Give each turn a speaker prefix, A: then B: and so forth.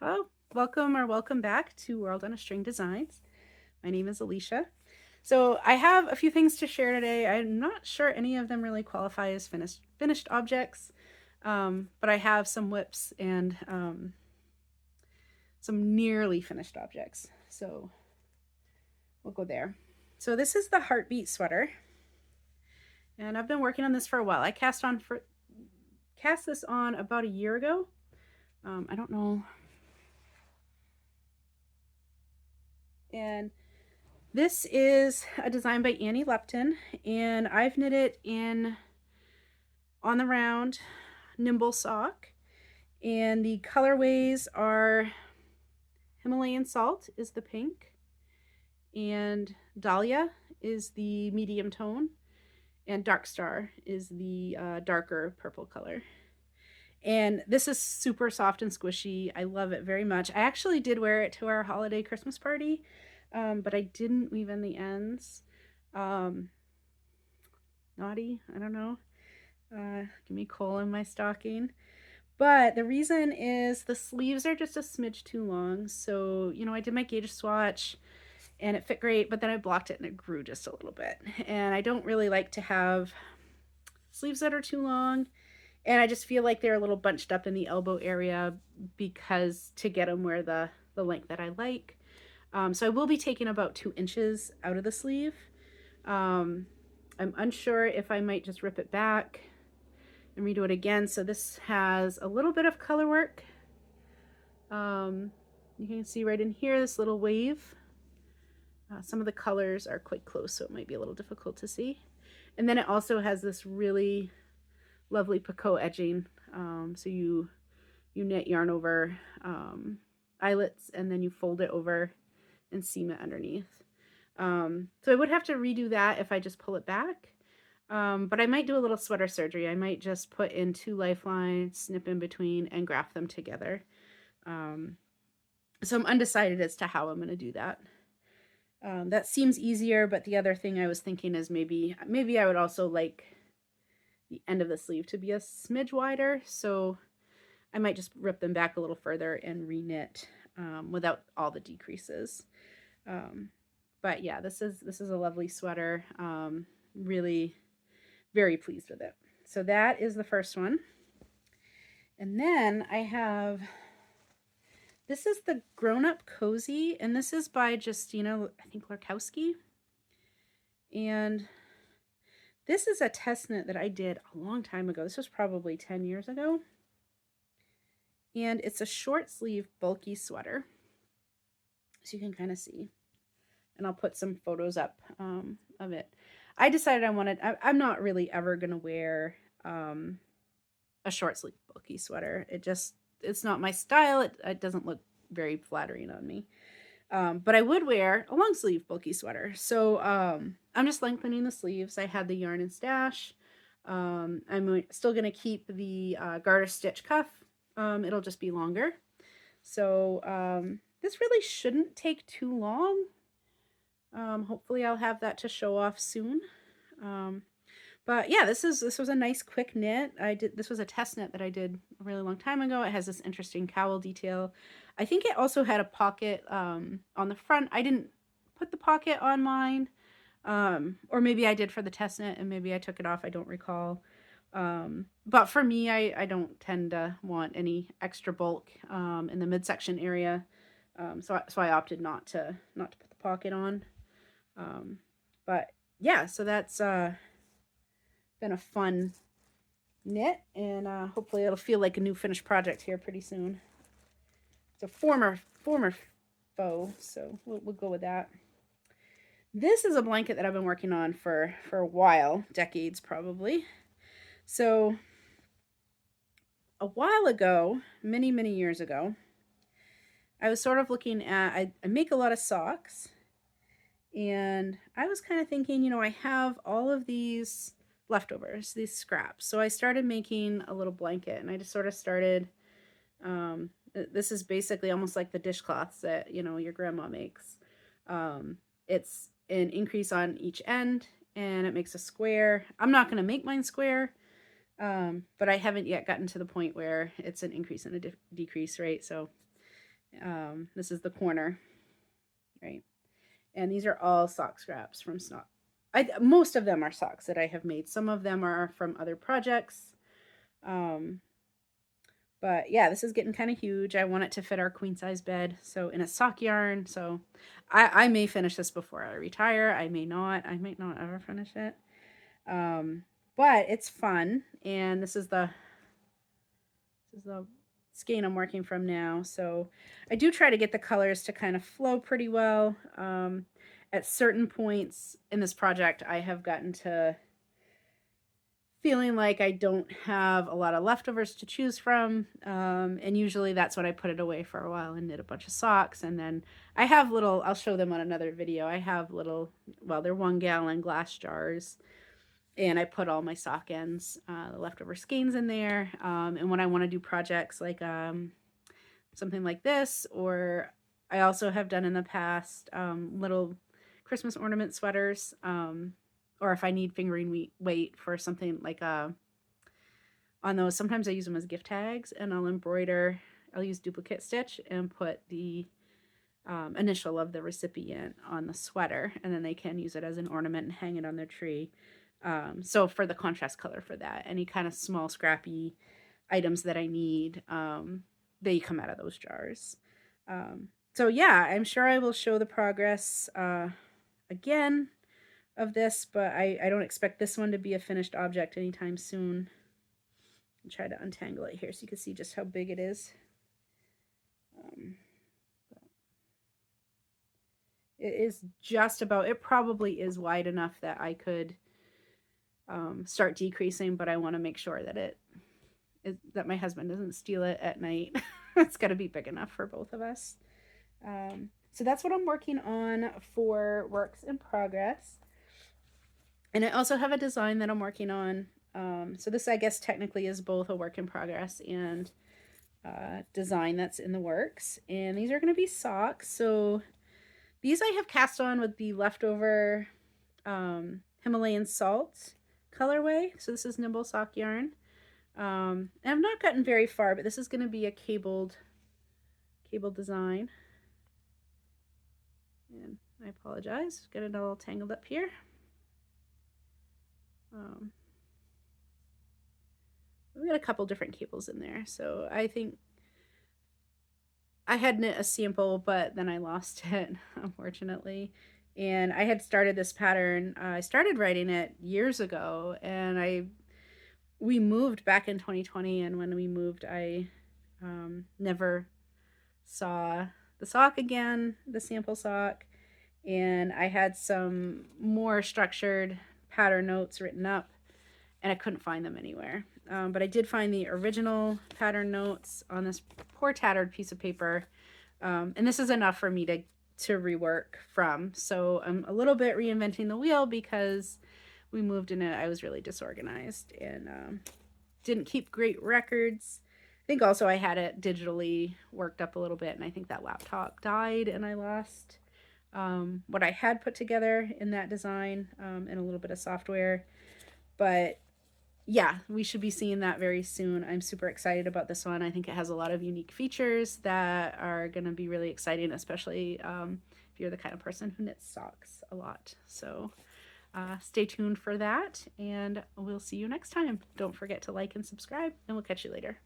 A: Hello, welcome back to World on a String Designs. My name is Alicia. So I have a few things to share today. I'm not sure any of them really qualify as finished objects, but I have some whips and some nearly finished objects. So we'll go there. So this is the Heartbeat sweater, and I've been working on this for a while. I cast this on about a year ago. I don't know. And this is a design by Annie Lepton, and I've knit it in on the round nimble sock. And the colorways are Himalayan Salt is the pink, and Dahlia is the medium tone, and Dark Star is the darker purple color. And this is super soft and squishy. I love it very much. I actually did wear it to our holiday Christmas party, but I didn't weave in the ends. Naughty, I don't know. Give me coal in my stocking. But the reason is the sleeves are just a smidge too long. So, I did my gauge swatch and it fit great, but then I blocked it and it grew just a little bit. And I don't really like to have sleeves that are too long. And I just feel like they're a little bunched up in the elbow area because to get them where the length that I like. So I will be taking about 2 inches out of the sleeve. I'm unsure if I might just rip it back and redo it again. So this has a little bit of color work. You can see right in here, this little wave. Some of the colors are quite close, so it might be a little difficult to see. And then it also has this really lovely picot edging. So you knit yarn over eyelets and then you fold it over and seam it underneath. So I would have to redo that if I just pull it back. But I might do a little sweater surgery. I might just put in 2 lifelines, snip in between, and graft them together. So I'm undecided as to how I'm going to do that. That seems easier, but the other thing I was thinking is maybe I would also like the end of the sleeve to be a smidge wider. So I might just rip them back a little further and reknit without all the decreases. But yeah, this is a lovely sweater. Really very pleased with it. So that is the first one. And then I have, this is the Grown Up Cozy, and this is by Justina, I think, Larkowski. And this is a test knit that I did a long time ago. This was probably 10 years ago. And it's a short sleeve bulky sweater. So you can kind of see. And I'll put some photos up of it. I decided I'm not really ever going to wear a short sleeve bulky sweater. It's not my style. It doesn't look very flattering on me. But I would wear a long sleeve bulky sweater. So I'm just lengthening the sleeves. I had the yarn in stash. I'm still going to keep the garter stitch cuff. It'll just be longer. So this really shouldn't take too long. Hopefully I'll have that to show off soon. But yeah, this was a nice quick knit. This was a test knit that I did a really long time ago. It has this interesting cowl detail. I think it also had a pocket on the front. I didn't put the pocket on mine. Or maybe I did for the test knit and maybe I took it off. I don't recall. But for me, I don't tend to want any extra bulk in the midsection area. So I opted not to put the pocket on. But yeah, so that's been a fun knit, and hopefully it'll feel like a new finished project here pretty soon. It's a former foe, so we'll go with that. This is a blanket that I've been working on for a while, decades probably. So a while ago, many years ago, I was sort of looking at, I make a lot of socks, and I was kind of thinking, I have all of these leftovers, these scraps. So I started making a little blanket, and I just sort of started, this is basically almost like the dishcloths that, your grandma makes. It's an increase on each end, and it makes a square. I'm not going to make mine square, but I haven't yet gotten to the point where it's an increase and a decrease, right? So This is the corner, right? And these are all sock scraps from sock. Most of them are socks that I have made. Some of them are from other projects. Um, but yeah, this is getting kind of huge. I want it to fit our queen size bed. So in a sock yarn. So I may finish this before I retire. I may not. I might not ever finish it. Um, but it's fun. And this is the skein I'm working from now. So I do try to get the colors to kind of flow pretty well. At certain points in this project, I have gotten to feeling like I don't have a lot of leftovers to choose from. And usually that's when I put it away for a while and knit a bunch of socks. And then I have little, I'll show them on another video. I have little, well, they're 1 gallon glass jars. And I put all my sock ends, the leftover skeins in there. And when I want to do projects like something like this, or I also have done in the past little Christmas ornament sweaters, or if I need fingering weight for something like on those, sometimes I use them as gift tags, and I'll use duplicate stitch and put the initial of the recipient on the sweater, and then they can use it as an ornament and hang it on their tree. So for the contrast color for that, any kind of small scrappy items that I need, they come out of those jars. So yeah, I'm sure I will show the progress again of this, but I don't expect this one to be a finished object anytime soon. I'll try to untangle it here so you can see just how big it is. It is just about, it probably is wide enough that I could start decreasing, but I want to make sure that that my husband doesn't steal it at night. It's got to be big enough for both of us. So that's what I'm working on for works in progress. And I also have a design that I'm working on. So this, I guess, technically is both a work in progress and design that's in the works. And these are going to be socks. So these I have cast on with the leftover Himalayan salt colorway. So this is Nimble Sock Yarn. And I've not gotten very far, but this is going to be a cabled design. And I apologize, get it all tangled up here. We got a couple different cables in there, so I think I had knit a sample, but then I lost it, unfortunately. And I had started this pattern. I started writing it years ago, and we moved back in 2020, and when we moved, I never saw the sock again, the sample sock, and I had some more structured pattern notes written up, and I couldn't find them anywhere. But I did find the original pattern notes on this poor tattered piece of paper, and this is enough for me to rework from. So I'm a little bit reinventing the wheel because we moved in it. I was really disorganized and didn't keep great records. I think also I had it digitally worked up a little bit, and I think that laptop died and I lost what I had put together in that design and a little bit of software. But yeah, we should be seeing that very soon. I'm super excited about this one. I think it has a lot of unique features that are going to be really exciting, especially if you're the kind of person who knits socks a lot. So stay tuned for that, and we'll see you next time. Don't forget to like and subscribe, and we'll catch you later.